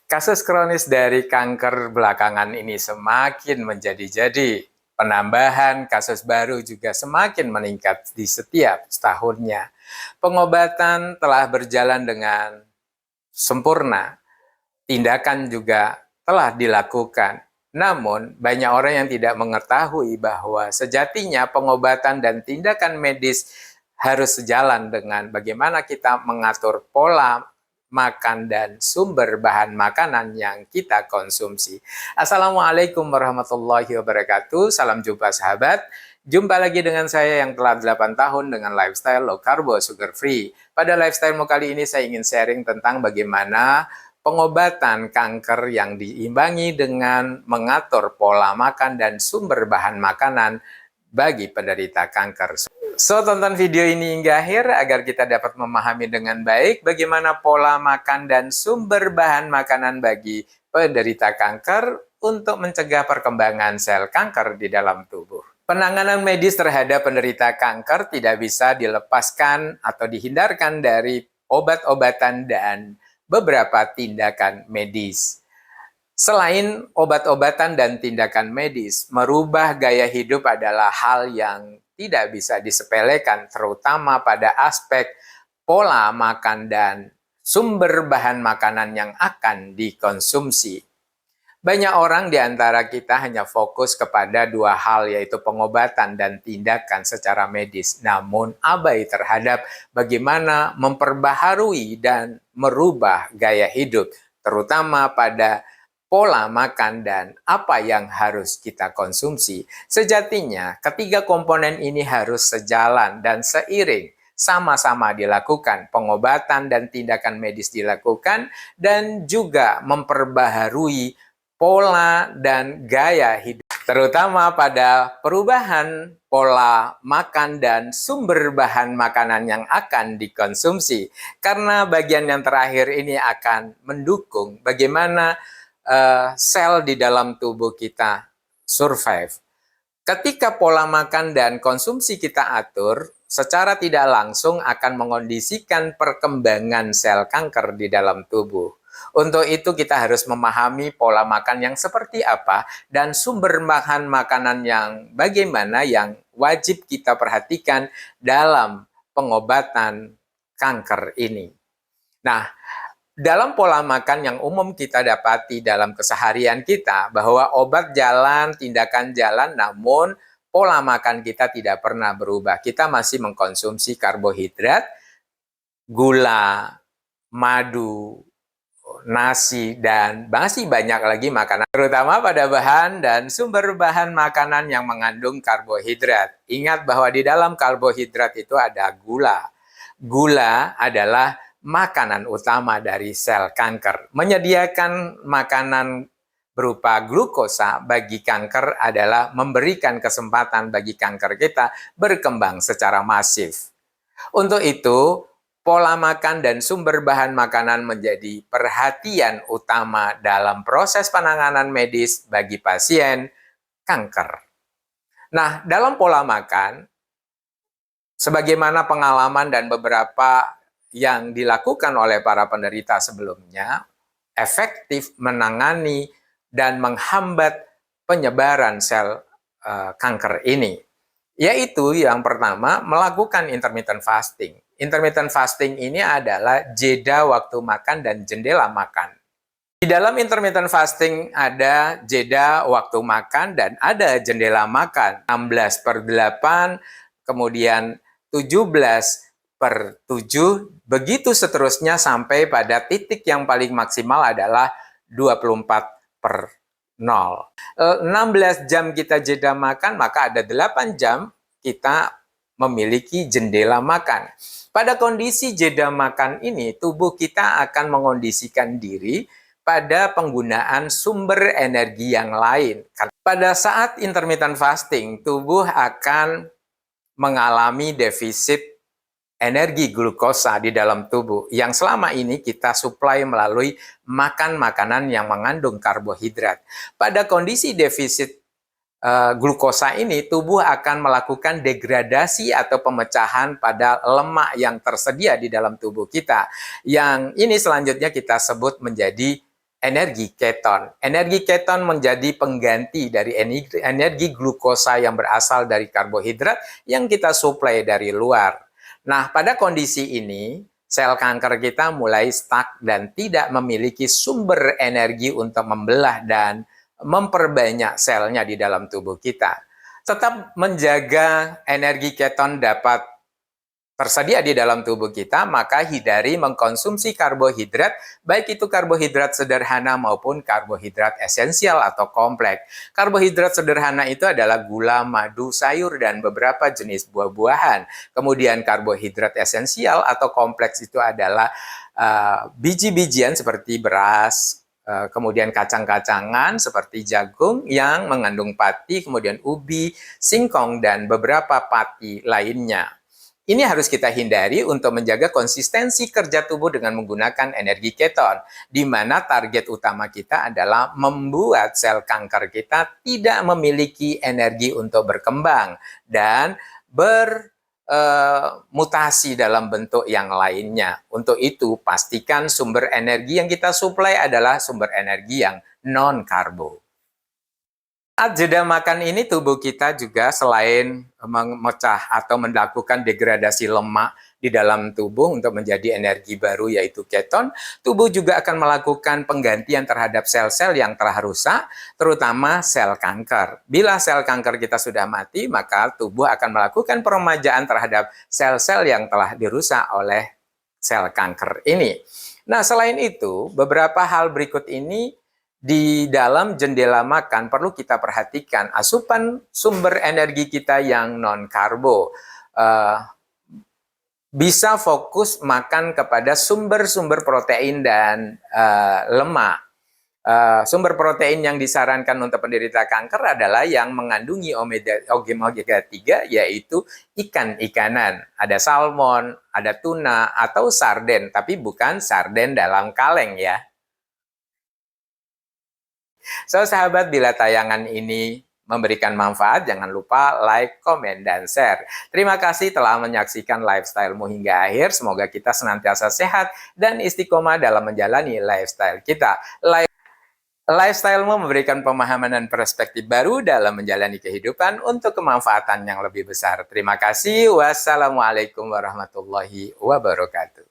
Kasus kronis dari kanker belakangan ini semakin menjadi-jadi. Penambahan kasus baru juga semakin meningkat di setiap tahunnya. Pengobatan telah berjalan dengan sempurna. Tindakan juga telah dilakukan. Namun, banyak orang yang tidak mengetahui bahwa sejatinya pengobatan dan tindakan medis harus sejalan dengan bagaimana kita mengatur pola makan dan sumber bahan makanan yang kita konsumsi. Assalamualaikum warahmatullahi wabarakatuh. Salam jumpa sahabat. Jumpa lagi dengan saya yang telah 8 tahun dengan lifestyle low carbo sugar free. Pada lifestyle kali ini saya ingin sharing tentang bagaimana pengobatan kanker yang diimbangi dengan mengatur pola makan dan sumber bahan makanan bagi penderita kanker. So, tonton video ini hingga akhir agar kita dapat memahami dengan baik bagaimana pola makan dan sumber bahan makanan bagi penderita kanker untuk mencegah perkembangan sel kanker di dalam tubuh. Penanganan medis terhadap penderita kanker tidak bisa dilepaskan atau dihindarkan dari obat-obatan dan beberapa tindakan medis. Selain obat-obatan dan tindakan medis, merubah gaya hidup adalah hal yang tidak bisa disepelekan, terutama pada aspek pola makan dan sumber bahan makanan yang akan dikonsumsi. Banyak orang di antara kita hanya fokus kepada dua hal, yaitu pengobatan dan tindakan secara medis, namun abai terhadap bagaimana memperbaharui dan merubah gaya hidup, terutama pada pola makan dan apa yang harus kita konsumsi. Sejatinya, ketiga komponen ini harus sejalan dan seiring, sama-sama dilakukan. Pengobatan dan tindakan medis dilakukan dan juga memperbaharui pola dan gaya hidup, terutama pada perubahan pola makan dan sumber bahan makanan yang akan dikonsumsi. Karena bagian yang terakhir ini akan mendukung bagaimana sel di dalam tubuh kita survive. Ketika pola makan dan konsumsi kita atur, secara tidak langsung akan mengondisikan perkembangan sel kanker di dalam tubuh. Untuk itu kita harus memahami pola makan yang seperti apa dan sumber bahan makanan yang bagaimana yang wajib kita perhatikan dalam pengobatan kanker ini. Nah, dalam pola makan yang umum kita dapati dalam keseharian kita, bahwa obat jalan, tindakan jalan, namun pola makan kita tidak pernah berubah. Kita masih mengkonsumsi karbohidrat, gula, madu, nasi, dan masih banyak lagi makanan, terutama pada bahan dan sumber bahan makanan yang mengandung karbohidrat. Ingat bahwa di dalam karbohidrat itu ada gula. Gula adalah makanan utama dari sel kanker. Menyediakan makanan berupa glukosa bagi kanker adalah memberikan kesempatan bagi kanker kita berkembang secara masif. Untuk itu, pola makan dan sumber bahan makanan menjadi perhatian utama dalam proses penanganan medis bagi pasien kanker. Nah, dalam pola makan, sebagaimana pengalaman dan beberapa yang dilakukan oleh para penderita sebelumnya, efektif menangani dan menghambat penyebaran sel kanker ini. Yaitu yang pertama, melakukan intermittent fasting. Intermittent fasting ini /adalah jeda waktu makan dan jendela makan. Di dalam intermittent fasting ada jeda waktu makan dan ada jendela makan. 16/8, kemudian 17/7, begitu seterusnya sampai pada titik yang paling maksimal adalah 24/0. 16 jam kita jeda makan, maka ada 8 jam kita memiliki jendela makan. Pada kondisi jeda makan ini, tubuh kita akan mengondisikan diri pada penggunaan sumber energi yang lain. Pada saat intermittent fasting, tubuh akan mengalami defisit energi glukosa di dalam tubuh yang selama ini kita suplai melalui makan makanan yang mengandung karbohidrat. Pada kondisi defisit glukosa ini, tubuh akan melakukan degradasi atau pemecahan pada lemak yang tersedia di dalam tubuh kita. Yang ini selanjutnya kita sebut menjadi energi keton. Energi keton menjadi pengganti dari energi glukosa yang berasal dari karbohidrat yang kita suplai dari luar. Nah, pada kondisi ini, sel kanker kita mulai stuck dan tidak memiliki sumber energi untuk membelah dan memperbanyak selnya di dalam tubuh kita. Tetap menjaga energi keton dapat tersedia di dalam tubuh kita, maka hindari mengkonsumsi karbohidrat, baik itu karbohidrat sederhana maupun karbohidrat esensial atau kompleks. Karbohidrat sederhana itu adalah gula, madu, sayur, dan beberapa jenis buah-buahan. Kemudian karbohidrat esensial atau kompleks itu adalah biji-bijian seperti beras, kemudian kacang-kacangan seperti jagung yang mengandung pati, kemudian ubi, singkong, dan beberapa pati lainnya. Ini harus kita hindari untuk menjaga konsistensi kerja tubuh dengan menggunakan energi keton, di mana target utama kita adalah membuat sel kanker kita tidak memiliki energi untuk berkembang dan bermutasi dalam bentuk yang lainnya. Untuk itu, pastikan sumber energi yang kita suplai adalah sumber energi yang non-karbo. Saat jeda makan ini tubuh kita juga selain memecah atau melakukan degradasi lemak di dalam tubuh untuk menjadi energi baru yaitu keton, tubuh juga akan melakukan penggantian terhadap sel-sel yang telah rusak, terutama sel kanker. Bila sel kanker kita sudah mati, maka tubuh akan melakukan peremajaan terhadap sel-sel yang telah dirusak oleh sel kanker ini. Nah, selain itu, beberapa hal berikut ini di dalam jendela makan perlu kita perhatikan. Asupan sumber energi kita yang non-karbo. Bisa fokus makan kepada sumber-sumber protein dan lemak. Sumber protein yang disarankan untuk penderita kanker adalah yang mengandungi omega 3, yaitu ikan-ikanan. Ada salmon, ada tuna, atau sarden, tapi bukan sarden dalam kaleng ya. So, sahabat, bila tayangan ini memberikan manfaat, jangan lupa like, komen, dan share. Terima kasih telah menyaksikan lifestyle-mu hingga akhir. Semoga kita senantiasa sehat dan istiqomah dalam menjalani lifestyle kita. Lifestyle-mu memberikan pemahaman dan perspektif baru dalam menjalani kehidupan untuk kemanfaatan yang lebih besar. Terima kasih. Wassalamualaikum warahmatullahi wabarakatuh.